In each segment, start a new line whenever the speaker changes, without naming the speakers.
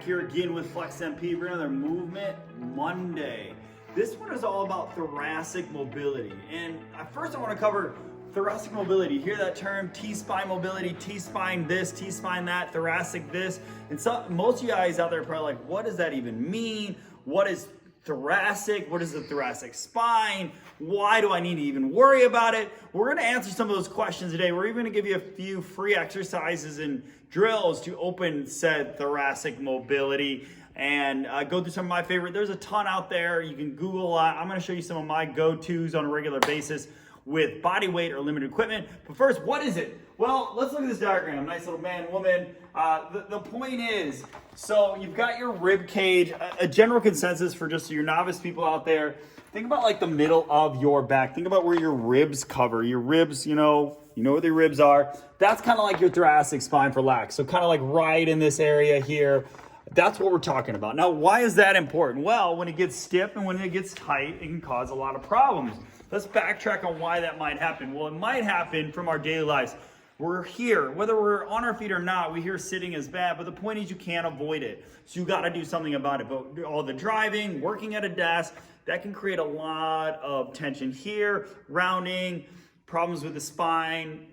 here again with Flex MP. We're another Movement Monday. This one is all about thoracic mobility. And first I want to cover thoracic mobility. Hear that term, T-spine mobility, T-spine this, T-spine that, thoracic this. And most of you guys out there are probably like, what does that even mean? What is thoracic? What is the thoracic spine? Why do I need to even worry about it? We're going to answer some of those questions today. We're even going to give you a few free exercises and drills to open said thoracic mobility and go through some of my favorite. There's a ton out there. You can Google a lot. I'm going to show you some of my go-tos on a regular basis with body weight or limited equipment. But first, what is it? Well, let's look at this diagram. Nice little man, woman. The point is, so you've got your rib cage, a general consensus for just your novice people out there. Think about like the middle of your back. Think about where your ribs cover. Your ribs, you know where the ribs are. That's kind of like your thoracic spine for lax. So kind of like right in this area here. That's what we're talking about. Now, why is that important? Well, when it gets stiff and when it gets tight, it can cause a lot of problems. Let's backtrack on why that might happen. Well, it might happen from our daily lives. We're here, whether we're on our feet or not, we hear sitting is bad, but the point is you can't avoid it. So you got to do something about it. But all the driving, working at a desk, that can create a lot of tension here, rounding, problems with the spine,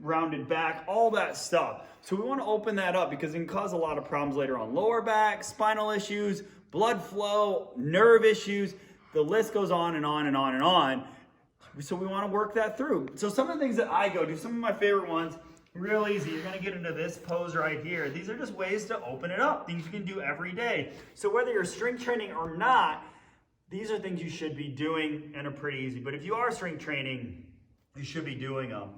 rounded back, all that stuff. So we want to open that up because it can cause a lot of problems later on. Lower back, spinal issues, blood flow, nerve issues. The list goes on and on and on and on. So we want to work that through. So some of the things that I go do, some of my favorite ones, real easy. You're going to get into this pose right here. These are just ways to open it up, things you can do every day. So whether you're strength training or not, these are things you should be doing and are pretty easy. But if you are strength training, you should be doing them.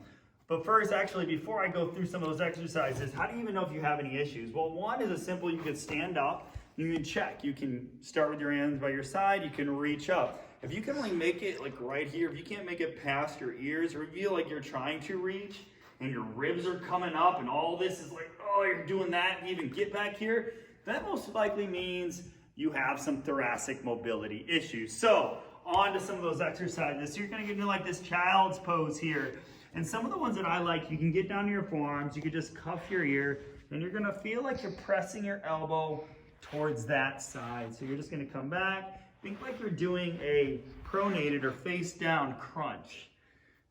But first, actually, before I go through some of those exercises, how do you even know if you have any issues? Well, one is a simple, you can stand up, you can check. You can start with your hands by your side, you can reach up. If you can only make it like right here, if you can't make it past your ears, or feel like you're trying to reach and your ribs are coming up and all this is like, oh, you're doing that and even get back here, that most likely means you have some thoracic mobility issues. So on to some of those exercises. So you're gonna get into like this child's pose here. And some of the ones that I like, you can get down to your forearms, you can just cuff your ear, and you're gonna feel like you're pressing your elbow towards that side. So you're just gonna come back, think like you're doing a pronated or face down crunch.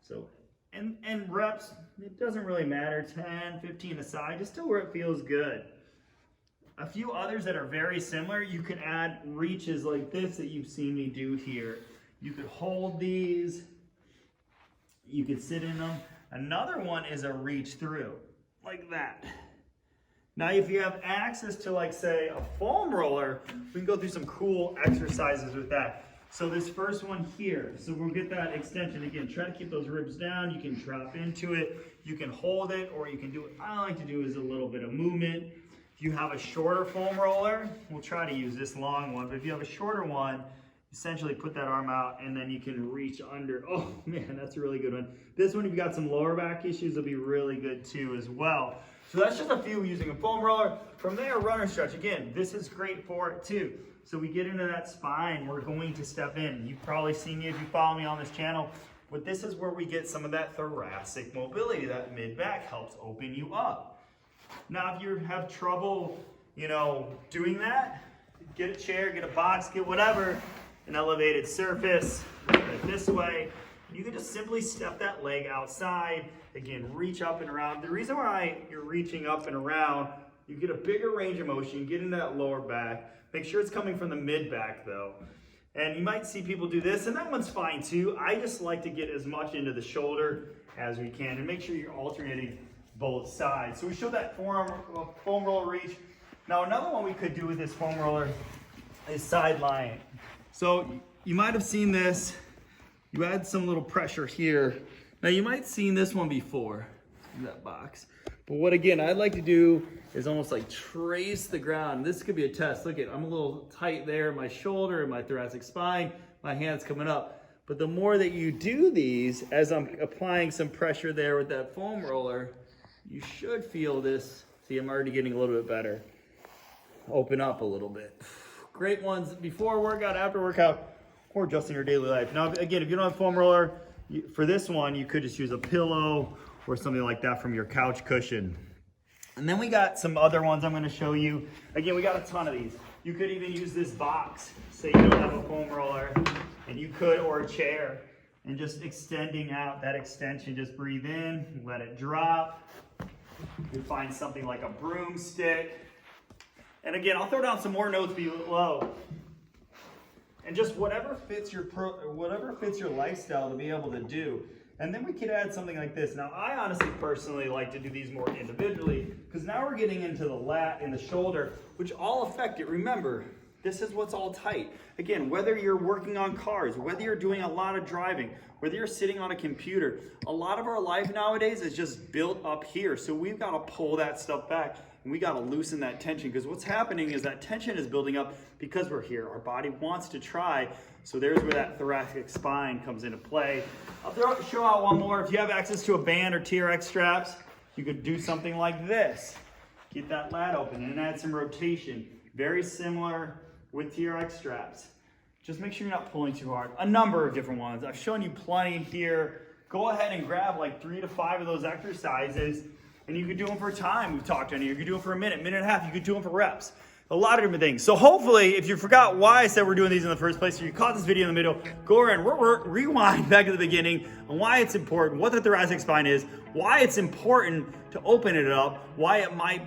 So, and reps, it doesn't really matter, 10, 15 aside, just to where it feels good. A few others that are very similar, you can add reaches like this that you've seen me do here. You could hold these, you could sit in them. Another one is a reach through, like that. Now, if you have access to, like, say, a foam roller, we can go through some cool exercises with that. So this first one here, so we'll get that extension. Again, try to keep those ribs down. You can drop into it. You can hold it, or you can do what I like to do is a little bit of movement. If you have a shorter foam roller, we'll try to use this long one, but if you have a shorter one, essentially put that arm out and then you can reach under. Oh man, that's a really good one. This one, if you've got some lower back issues, will be really good too as well. So that's just a few using a foam roller. From there, runner stretch. Again, this is great for it too. So we get into that spine, we're going to step in. You've probably seen me if you follow me on this channel, but this is where we get some of that thoracic mobility. That mid-back helps open you up. Now, if you have trouble, doing that, get a chair, get a box, get whatever, an elevated surface, this way. You can just simply step that leg outside. Again, reach up and around. The reason why you're reaching up and around, you get a bigger range of motion, get into that lower back. Make sure it's coming from the mid-back though. And you might see people do this, and that one's fine too. I just like to get as much into the shoulder as we can and make sure you're alternating both sides. So we showed that foam roller reach. Now another one we could do with this foam roller is side lying. So you might have seen this. You add some little pressure here. Now you might have seen this one before, that box. But what again I'd like to do is almost like trace the ground. This could be a test. Look at, I'm a little tight there in my shoulder and my thoracic spine. My hand's coming up. But the more that you do these, as I'm applying some pressure there with that foam roller, you should feel this. See, I'm already getting a little bit better. Open up a little bit. Great ones before workout, after workout, or just in your daily life. Now, again, if you don't have a foam roller, for this one, you could just use a pillow or something like that from your couch cushion. And then we got some other ones I'm gonna show you. Again, we got a ton of these. You could even use this box. Say you don't have a foam roller, and you could, or a chair, and just extending out that extension. Just breathe in, let it drop. You can find something like a broomstick. And again, I'll throw down some more notes below. And just whatever fits your lifestyle to be able to do. And then we could add something like this. Now, I honestly personally like to do these more individually, because now we're getting into the lat and the shoulder, which all affect it. Remember, this is what's all tight. Again, whether you're working on cars, whether you're doing a lot of driving, whether you're sitting on a computer, a lot of our life nowadays is just built up here. So we've got to pull that stuff back, and we got to loosen that tension, because what's happening is that tension is building up because we're here. Our body wants to try. So there's where that thoracic spine comes into play. I'll show out one more. If you have access to a band or TRX straps, you could do something like this. Get that lat open and add some rotation. Very similar with TRX straps. Just make sure you're not pulling too hard. A number of different ones. I've shown you plenty here. Go ahead and grab like 3 to 5 of those exercises, and you could do them for time. We've talked on here. You could do them for a minute and a half. You could do them for reps. A lot of different things. So hopefully, if you forgot why I said we're doing these in the first place, or you caught this video in the middle, go ahead and rewind back to the beginning on why it's important, what the thoracic spine is, why it's important to open it up, why it might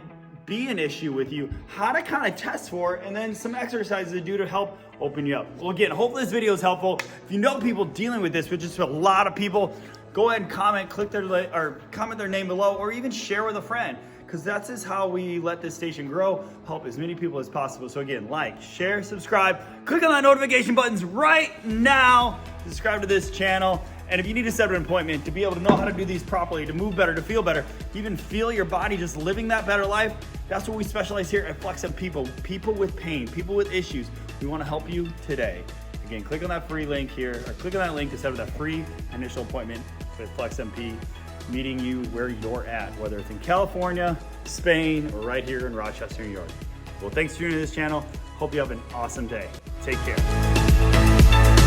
be an issue with you, how to kind of test for it, and then some exercises to do to help open you up. Well, again, hopefully this video is helpful. If you know people dealing with this, which is a lot of people, go ahead and comment, comment their name below, or even share with a friend, because that's just how we let this station grow, help as many people as possible. So again, like, share, subscribe, click on that notification buttons right now, subscribe to this channel. And if you need to set an appointment to be able to know how to do these properly, to move better, to feel better, even feel your body just living that better life, that's what we specialize here at Flex MP. People with pain, people with issues. We want to help you today. Again, click on that free link here, or click on that link to set up that free initial appointment with Flex MP, meeting you where you're at, whether it's in California, Spain, or right here in Rochester, New York. Well, thanks for tuning to this channel. Hope you have an awesome day. Take care.